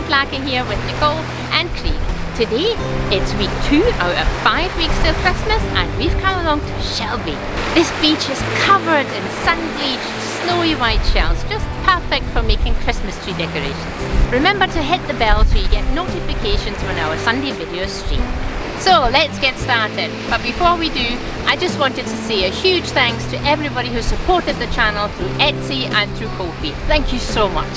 Mudlarking here with Nicole and Craig. Today, it's week 2 out of 5 weeks till Christmas and we've come along to Shelly Bay. This beach is covered in sun-bleached, snowy white shells, just perfect for making Christmas tree decorations. Remember to hit the bell so you get notifications when our Sunday videos stream. So let's get started, but before we do, I just wanted to say a huge thanks to everybody who supported the channel through Etsy and through Ko-fi. Thank you so much.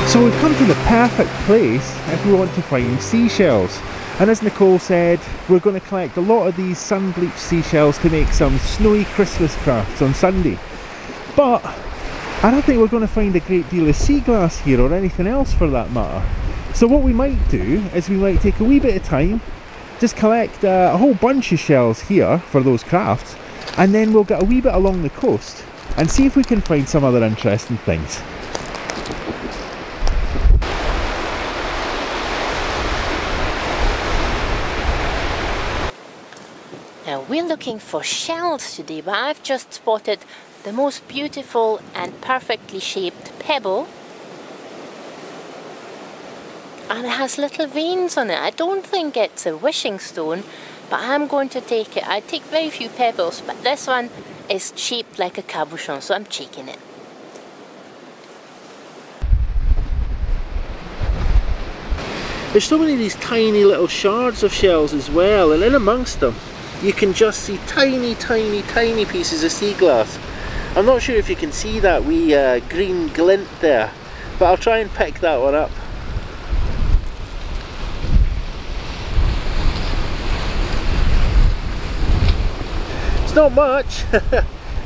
So we've come to the perfect place if we want to find seashells, and as Nicole said, we're going to collect a lot of these sun-bleached seashells to make some snowy Christmas crafts on Sunday. But I don't think we're going to find a great deal of seaglass here, or anything else for that matter. So what we might do is we might take a wee bit of time, just collect a whole bunch of shells here for those crafts, and then we'll get a wee bit along the coast and see if we can find some other interesting things. Now we're looking for shells today, but I've just spotted the most beautiful and perfectly shaped pebble, and it has little veins on it. I don't think it's a wishing stone, but I'm going to take it. I take very few pebbles, but this one is shaped like a cabochon, so I'm taking it. There's so many of these tiny little shards of shells as well, and in amongst them you can just see tiny pieces of seaglass. I'm not sure if you can see that wee green glint there, but I'll try and pick that one up. It's not much,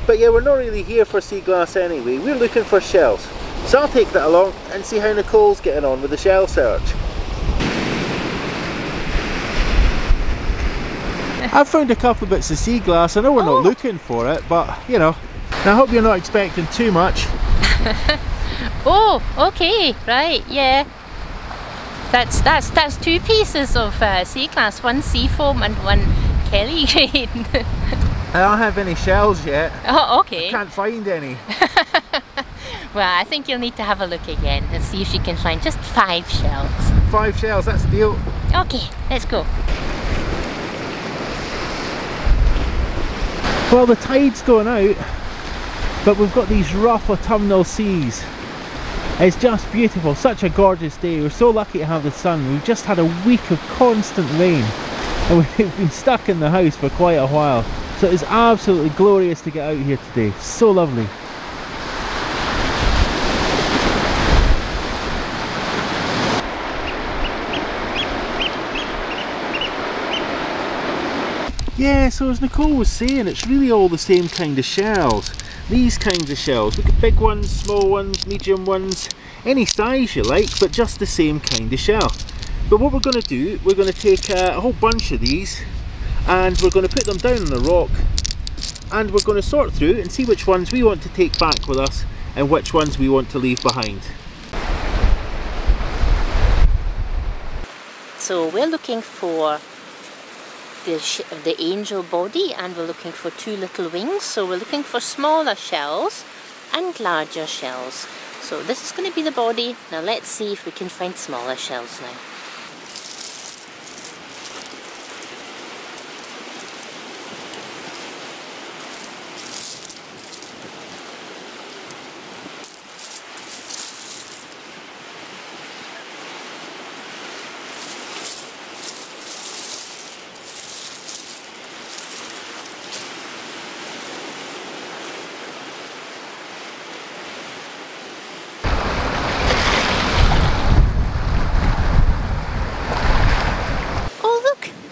but yeah, we're not really here for seaglass anyway. We're looking for shells. So I'll take that along and see how Nicole's getting on with the shell search. I've found a couple of bits of seaglass. I know we're not looking for it, but you know, I hope you're not expecting too much. Oh, okay, right, yeah. That's 2 pieces of seaglass, one seafoam and one Kelly green. I don't have any shells yet. Oh, okay. I can't find any. Well, I think you'll need to have a look again and see if you can find just 5 shells. 5 shells, that's the deal. Okay, let's go. Well, the tide's going out, but we've got these rough autumnal seas. It's just beautiful, such a gorgeous day. We're so lucky to have the sun. We've just had a week of constant rain and we've been stuck in the house for quite a while. So it's absolutely glorious to get out here today. So lovely. Yeah, so as Nicole was saying, it's really all the same kind of shells. These kinds of shells. We've got big ones, small ones, medium ones, any size you like, but just the same kind of shell. But what we're going to do, we're going to take a whole bunch of these and we're going to put them down on the rock and we're going to sort through and see which ones we want to take back with us and which ones we want to leave behind. So we're looking for the angel body, and we're looking for 2 little wings. So we're looking for smaller shells and larger shells. So this is going to be the body. Now let's see if we can find smaller shells now.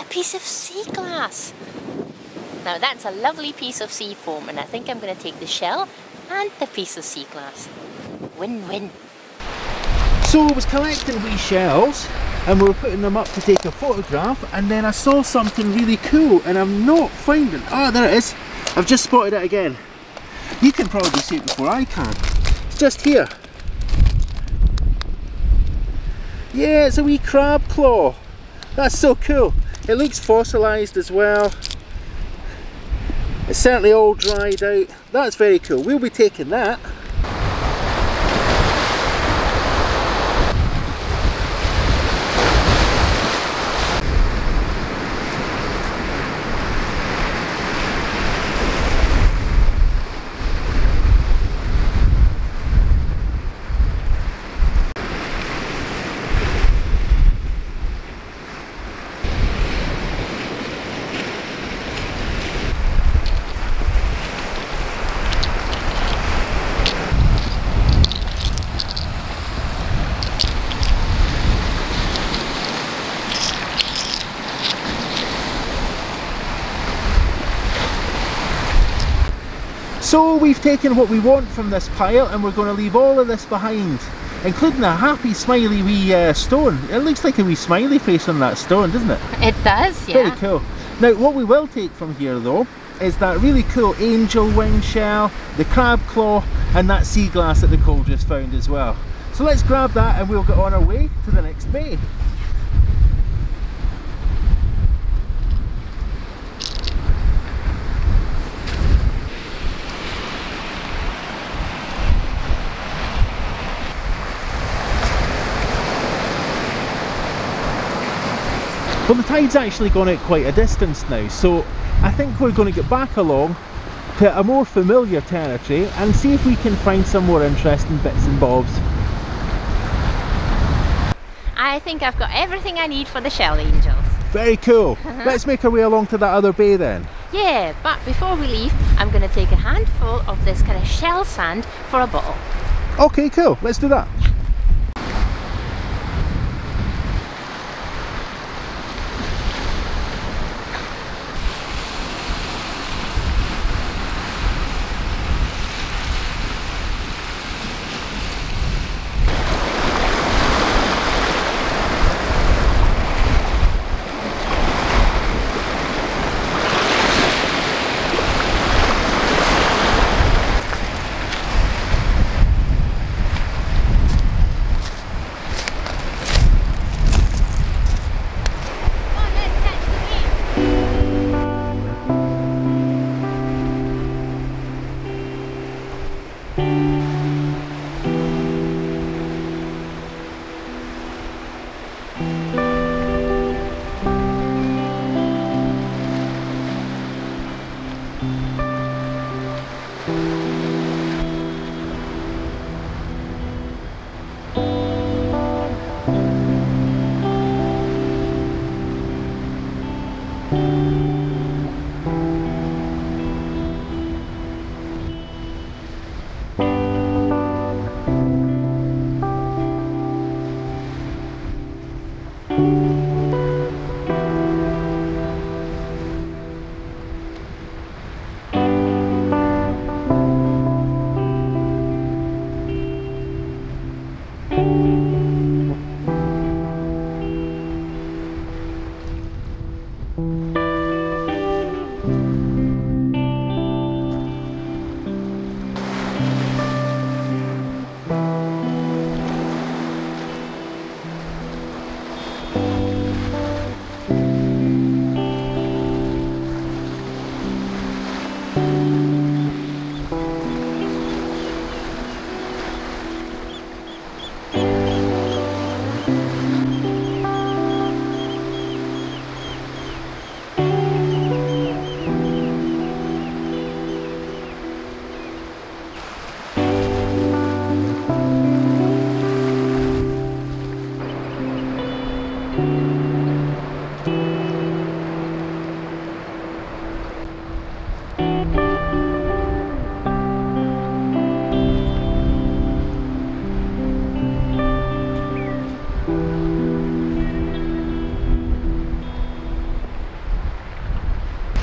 Piece of seaglass. Now that's a lovely piece of sea foam, and I think I'm going to take the shell and the piece of seaglass. Win-win. So I was collecting wee shells and we were putting them up to take a photograph, and then I saw something really cool and I'm not finding. Ah, there it is. I've just spotted it again. You can probably see it before I can. just here. Yeah, it's a wee crab claw. That's so cool. It looks fossilised as well. It's certainly all dried out. That's very cool. We'll be taking that. So we've taken what we want from this pile and we're going to leave all of this behind, including a happy smiley wee stone. It looks like a wee smiley face on that stone, doesn't it? It does, yeah. Very cool. Now what we will take from here though is that really cool angel wing shell, the crab claw and that sea glass that Nicole just found as well. So let's grab that and we'll get on our way to the next bay. Well, the tide's actually gone out quite a distance now, so I think we're going to get back along to a more familiar territory and see if we can find some more interesting bits and bobs. I think I've got everything I need for the shell angels. Very cool. Let's make our way along to that other bay then. Yeah, but before we leave, I'm going to take a handful of this kind of shell sand for a bottle. Okay, cool. Let's do that.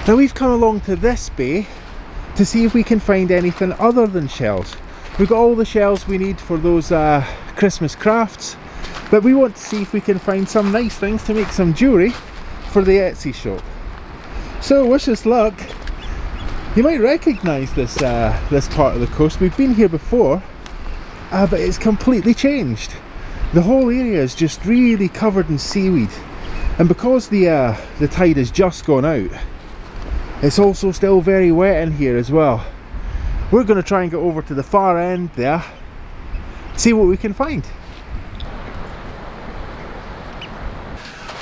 Now we've come along to this bay to see if we can find anything other than shells. We've got all the shells we need for those Christmas crafts, but we want to see if we can find some nice things to make some jewellery for the Etsy shop. So wish us luck. You might recognise this this part of the coast. We've been here before but it's completely changed. The whole area is just really covered in seaweed, and because the tide has just gone out, it's also still very wet in here as well. We're going to try and get over to the far end there, see what we can find.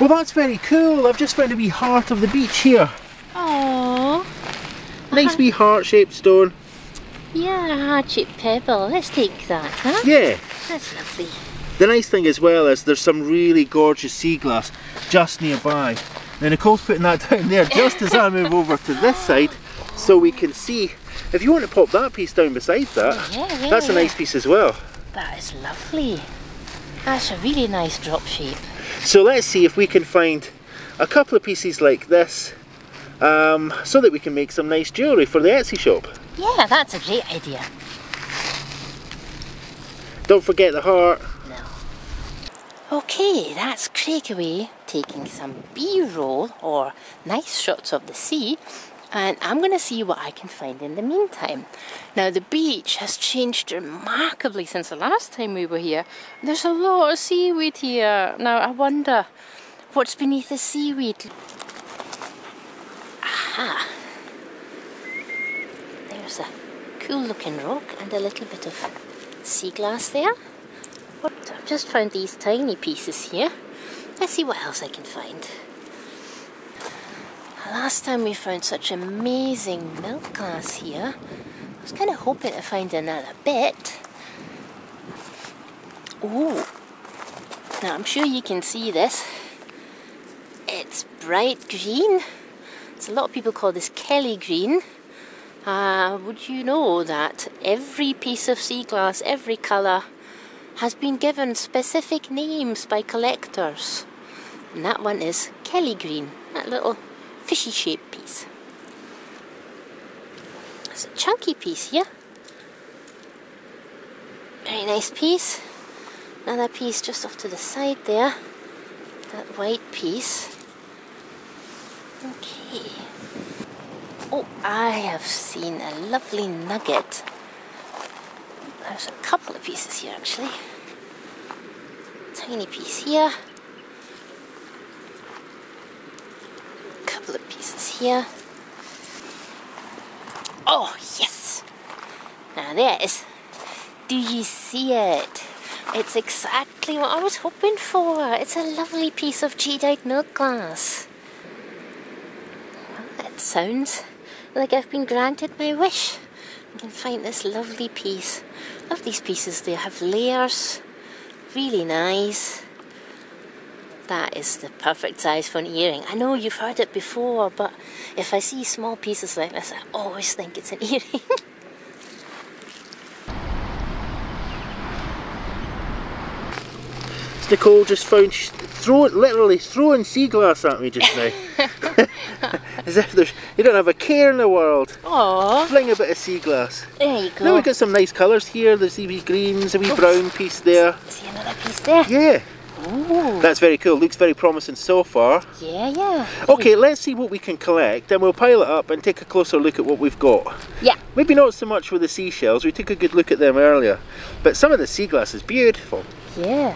Well, that's very cool. I've just found a wee heart of the beach here. Aww. Nice wee heart-shaped stone. Yeah, a heart-shaped pebble. Let's take that, huh? Yeah. That's lovely. The nice thing as well is there's some really gorgeous seaglass just nearby. Now Nicole's putting that down there just as I move over to this side so we can see. If you want to pop that piece down beside that, that's a nice piece as well. That is lovely. That's a really nice drop shape. So let's see if we can find a couple of pieces like this so that we can make some nice jewellery for the Etsy shop. Yeah, that's a great idea. Don't forget the heart. No. Okay, that's Craig away taking some B-roll or nice shots of the sea, and I'm going to see what I can find in the meantime. Now the beach has changed remarkably since the last time we were here. There's a lot of seaweed here. Now I wonder what's beneath the seaweed. Aha! There's a cool looking rock and a little bit of sea glass there. So I've just found these tiny pieces here. Let's see what else I can find. Last time we found such amazing milk glass here. I was kind of hoping to find another bit. Ooh! Now I'm sure you can see this. It's bright green. A lot of people call this Kelly green. Would you know that every piece of sea glass, every colour, has been given specific names by collectors? And that one is Kelly green, that little fishy shaped piece. It's a chunky piece here. Very nice piece. Another piece just off to the side there. That white piece. Okay. Oh, I have seen a lovely nugget. There's a couple of pieces here actually. Tiny piece here. Couple of pieces here. Oh, yes! Now there's. Do you see it? It's exactly what I was hoping for. It's a lovely piece of jadeite milk glass. It sounds like I've been granted my wish. I can find this lovely piece. Love these pieces, they have layers. Really nice. That is the perfect size for an earring. I know you've heard it before, but if I see small pieces like this, I always think it's an earring. Nicole just found, literally throwing sea glass at me just now. As if you don't have a care in the world. Aww. Fling a bit of sea glass. There you go. Now we've got some nice colours here. There's a wee greens, a wee brown piece there. See another piece there? Yeah. Ooh. That's very cool. Looks very promising so far. Yeah. Okay, let's see what we can collect, and we'll pile it up and take a closer look at what we've got. Yeah. Maybe not so much with the seashells. We took a good look at them earlier, but some of the sea glass is beautiful. Yeah.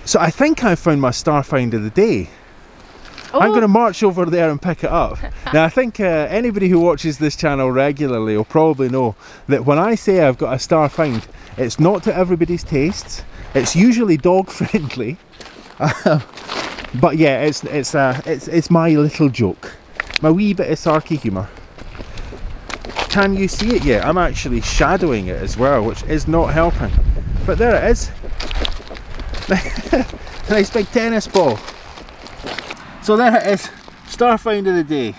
So I think I found my star find of the day. Oh. I'm going to march over there and pick it up. Now I think anybody who watches this channel regularly will probably know that when I say I've got a star find, it's not to everybody's tastes. It's usually dog friendly, but yeah, it's my little joke, my wee bit of sarky humour. Can you see it yet? I'm actually shadowing it as well, which is not helping. But there it is. Nice big tennis ball. So there it is, star find of the day.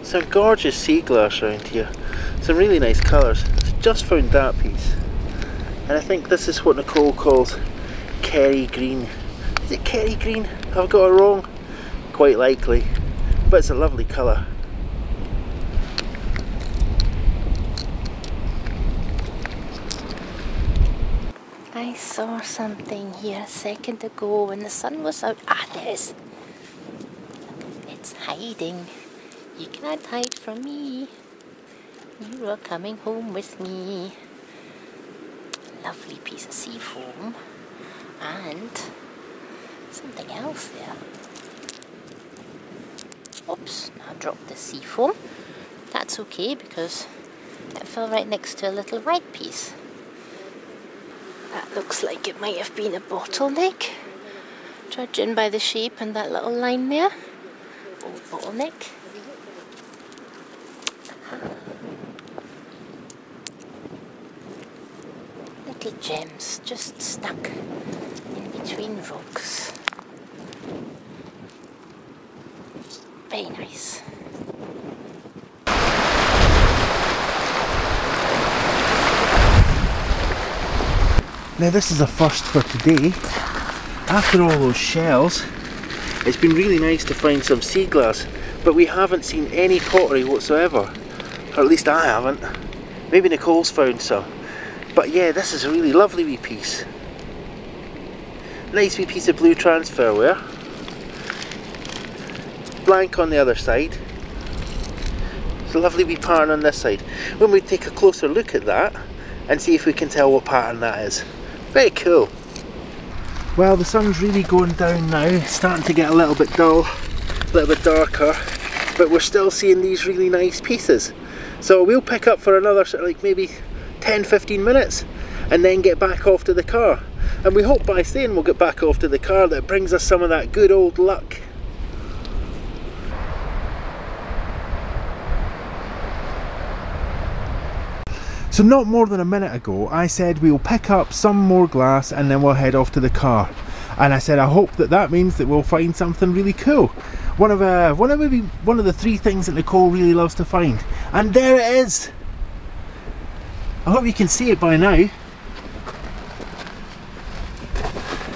Some gorgeous sea glass around here. Some really nice colours. Just found that piece. And I think this is what Nicole calls Kerry green. Is it Kerry green? Have I got it wrong? Quite likely, but it's a lovely colour. I saw something here a second ago when the sun was out. Ah, there it is. It's hiding. You cannot hide from me. You are coming home with me. Lovely piece of sea foam and something else there. Oops, I dropped the sea foam. That's okay because it fell right next to a little white piece. That looks like it might have been a bottleneck, judging by the shape and that little line there. Old bottleneck. Little gems just stuck in between rocks. Very nice. Now this is a first for today. After all those shells, it's been really nice to find some seaglass, but we haven't seen any pottery whatsoever. Or at least I haven't. Maybe Nicole's found some. But yeah, this is a really lovely wee piece. Nice wee piece of blue transferware. Blank on the other side. There's a lovely wee pattern on this side. When we take a closer look at that and see if we can tell what pattern that is. Very cool. Well, the sun's really going down now. It's starting to get a little bit dull, a little bit darker, but we're still seeing these really nice pieces. So we'll pick up for another sort of like maybe 10-15 minutes and then get back off to the car. And we hope by saying we'll get back off to the car that brings us some of that good old luck. So not more than a minute ago I said we'll pick up some more glass and then we'll head off to the car. And I said I hope that that means that we'll find something really cool. One of the three things that Nicole really loves to find. And there it is! I hope you can see it by now.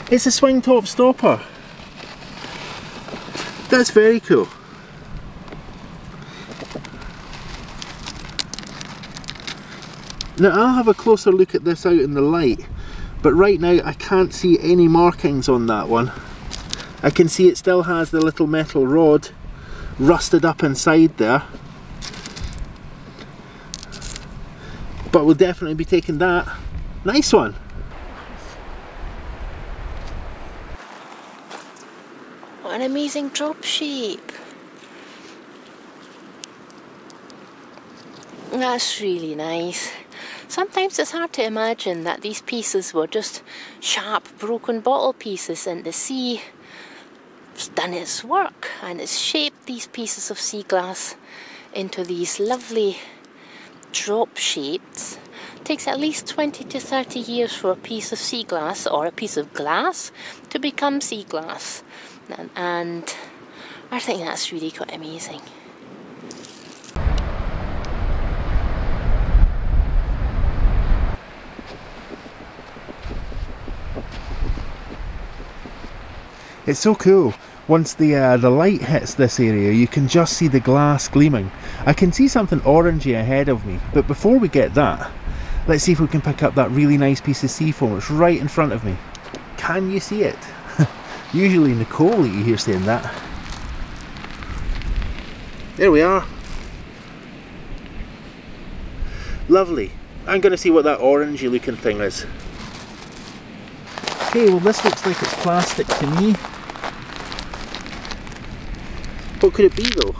It's a swing top stopper. That's very cool. Now I'll have a closer look at this out in the light, but right now I can't see any markings on that one. I can see it still has the little metal rod rusted up inside there. But we'll definitely be taking that. Nice one! What an amazing drop shape! That's really nice. Sometimes it's hard to imagine that these pieces were just sharp, broken bottle pieces and the sea has done its work and it's shaped these pieces of sea glass into these lovely drop shapes. It takes at least 20 to 30 years for a piece of sea glass or a piece of glass to become sea glass, and I think that's really quite amazing. It's so cool. Once the light hits this area, you can just see the glass gleaming. I can see something orangey ahead of me, but before we get that, let's see if we can pick up that really nice piece of sea foam. It's right in front of me. Can you see it? Usually Nicole that you hear saying that. There we are. Lovely. I'm going to see what that orangey looking thing is. Okay, well this looks like it's plastic to me. What could it be though?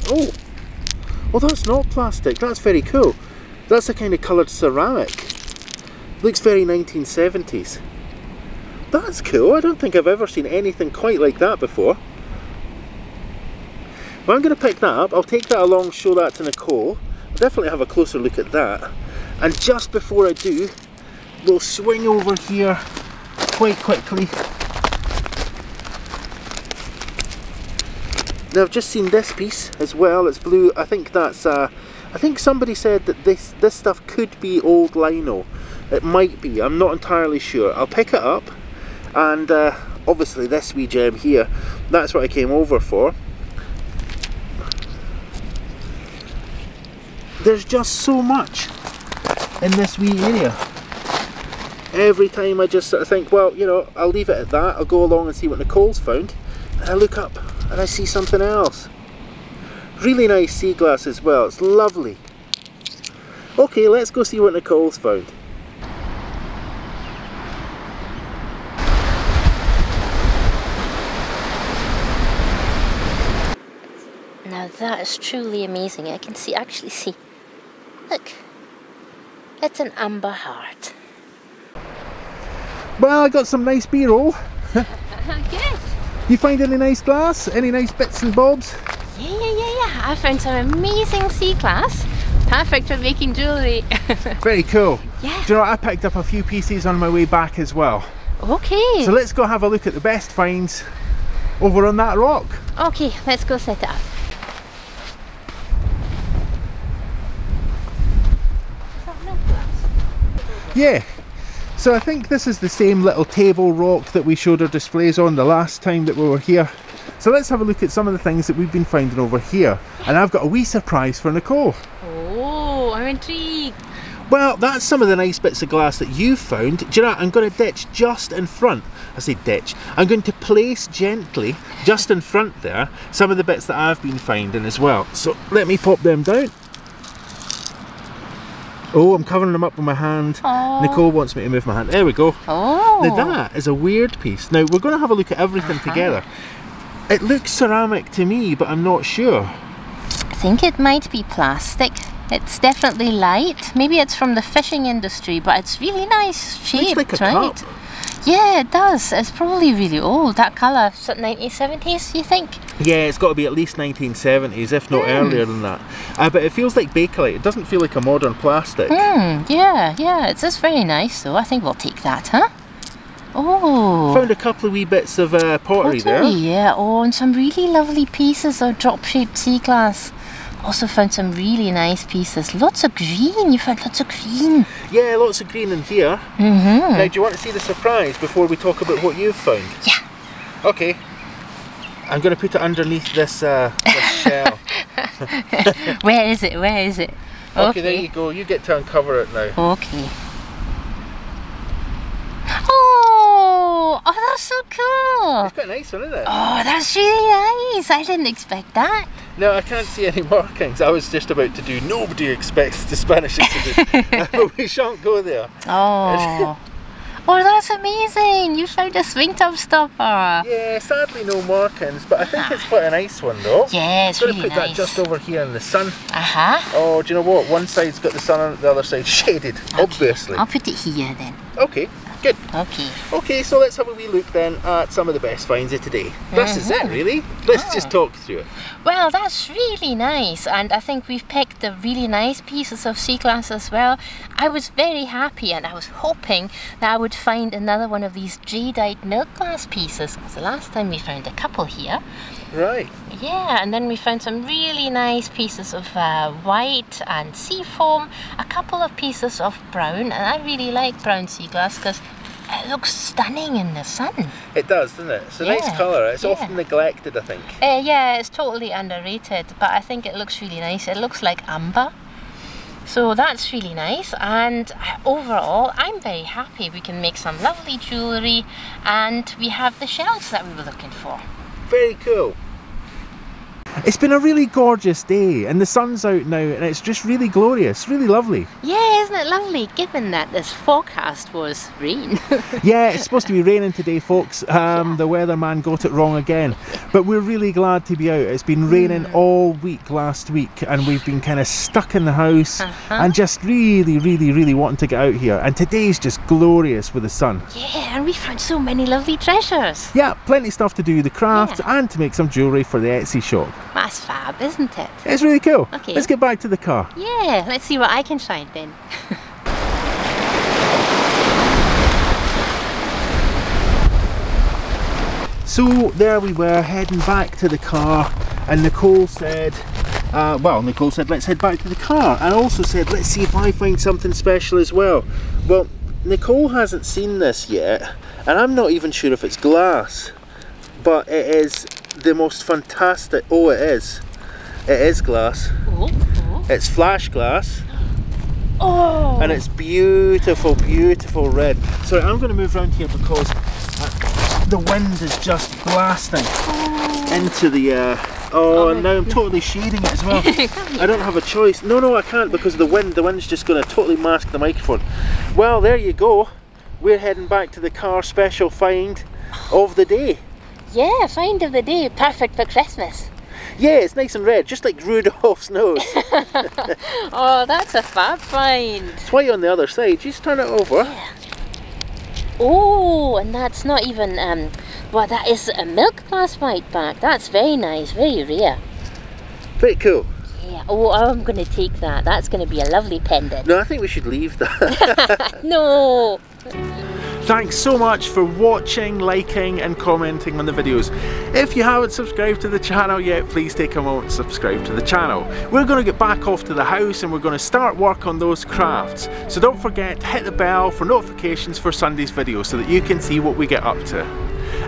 Oh! Well, that's not plastic. That's very cool. That's a kind of coloured ceramic. Looks very 1970s. That's cool. I don't think I've ever seen anything quite like that before. Well, I'm going to pick that up. I'll take that along, show that to Nicole. I'll definitely have a closer look at that. And just before I do, we'll swing over here quite quickly. Now I've just seen this piece as well. It's blue. I think that's I think somebody said that this stuff could be old lino. It might be, I'm not entirely sure. I'll pick it up, and obviously this wee gem here, that's what I came over for. There's just so much in this wee area. Every time I just sort of think, well, you know, I'll leave it at that, I'll go along and see what Nicole's found, and I look up and I see something else. Really nice sea glass as well, it's lovely. Okay, let's go see what Nicole's found. Now that is truly amazing. I can actually see, look, it's an amber heart. Well, I got some nice B-roll. Good. You find any nice glass? Any nice bits and bobs? Yeah. I found some amazing sea glass. Perfect for making jewellery. Very cool. Yeah. Do you know what? I picked up a few pieces on my way back as well. Okay. So let's go have a look at the best finds over on that rock. Okay, let's go set it up. Yeah. So I think this is the same little table rock that we showed our displays on the last time that we were here. So let's have a look at some of the things that we've been finding over here. And I've got a wee surprise for Nicole. Oh, I'm intrigued. Well, that's some of the nice bits of glass that you've found. Do you know what? I'm going to ditch just in front. I say ditch. I'm going to place gently, just in front there, some of the bits that I've been finding as well. So let me pop them down. Oh, I'm covering them up with my hand. Aww. Nicole wants me to move my hand. There we go. Oh. Now that is a weird piece. Now we're going to have a look at everything together. It looks ceramic to me, but I'm not sure. I think it might be plastic. It's definitely light. Maybe it's from the fishing industry, but it's really nice shaped, looks like a right? cup. Yeah, it does. It's probably really old. That colour, is it 1970s, you think? Yeah, it's got to be at least 1970s, if not earlier than that. But it feels like Bakelite. It doesn't feel like a modern plastic. Yeah. It's just very nice, though. I think we'll take that, huh? Oh. Found a couple of wee bits of pottery there. Yeah. Oh, and some really lovely pieces of drop-shaped sea glass. Also found some really nice pieces. Lots of green. You found lots of green. Yeah, lots of green in here. Now, do you want to see the surprise before we talk about what you've found? Yeah. Okay. I'm going to put it underneath this, this shell. Where is it? Where is it? Okay, there you go. You get to uncover it now. Okay. Oh, that's so cool. It's quite a nice one, isn't it? Oh, that's really nice. I didn't expect that. No, I can't see any markings. I was just about to do nobody expects the Spanish Institute. But we shan't go there. Oh. Oh, that's amazing. You found a swing tub stopper. Yeah, sadly no markings, but I think it's quite a nice one though. Yeah, it's I'm really going to put nice. that just over here in the sun. Uh-huh. Oh, do you know what? One side's got the sun on it, the other side's shaded, obviously. I'll put it here then. Okay, good. Okay. Okay, so let's have a wee look then at some of the best finds of today. This is it really. Let's just talk through it. Well, that's really nice, and I think we've picked the really nice pieces of sea glass as well. I was very happy, and I was hoping that I would find another one of these jadeite milk glass pieces, because the last time we found a couple here. Right. Yeah, and then we found some really nice pieces of white and sea foam, a couple of pieces of brown, and I really like brown sea glass because it looks stunning in the sun. It does, doesn't it? It's a nice colour. It's often neglected, I think. Yeah, it's totally underrated, but I think it looks really nice. It looks like amber. So that's really nice, and overall I'm very happy. We can make some lovely jewellery, and we have the shells that we were looking for. Very cool. It's been a really gorgeous day, and the sun's out now, and it's just really glorious, really lovely. Yeah, isn't it lovely, given that this forecast was rain? Yeah, it's supposed to be raining today, folks. The weatherman got it wrong again. But we're really glad to be out. It's been raining all week last week, and we've been kind of stuck in the house and just really wanting to get out here. And today's just glorious with the sun. Yeah, and we found so many lovely treasures. Yeah, plenty of stuff to do with the craft and to make some jewellery for the Etsy shop. That's fab, isn't it? It's really cool. Okay. Let's get back to the car. Yeah, let's see what I can find then. So there we were, heading back to the car, and Nicole said, Nicole said let's head back to the car, and also said let's see if I find something special as well. Well, Nicole hasn't seen this yet, and I'm not even sure if it's glass, but it is the most fantastic. Oh, it is. It is glass. Oh. It's flash glass. Oh. And it's beautiful, beautiful red. So I'm going to move around here because the wind is just blasting into the and now I'm totally shading it as well. I don't have a choice. No, I can't because of the wind. The wind's just going to totally mask the microphone. Well, there you go. We're heading back to the car special find of the day. Yeah, find of the day. Perfect for Christmas. Yeah, it's nice and red, just like Rudolph's nose. Oh, that's a fab find. It's white on the other side. Just turn it over. Yeah. Oh, and that's not even, well, that is a milk glass white back. That's very nice, very rare. Very cool. Yeah, oh, I'm going to take that. That's going to be a lovely pendant. No, I think we should leave that. No. Thanks so much for watching, liking and commenting on the videos. If you haven't subscribed to the channel yet, please take a moment to subscribe to the channel. We're going to get back off to the house and we're going to start work on those crafts. So don't forget to hit the bell for notifications for Sunday's video so that you can see what we get up to.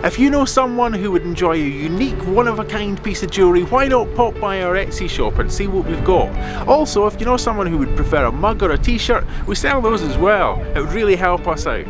If you know someone who would enjoy a unique, one-of-a-kind piece of jewellery, why not pop by our Etsy shop and see what we've got. Also, if you know someone who would prefer a mug or a t-shirt, we sell those as well. It would really help us out.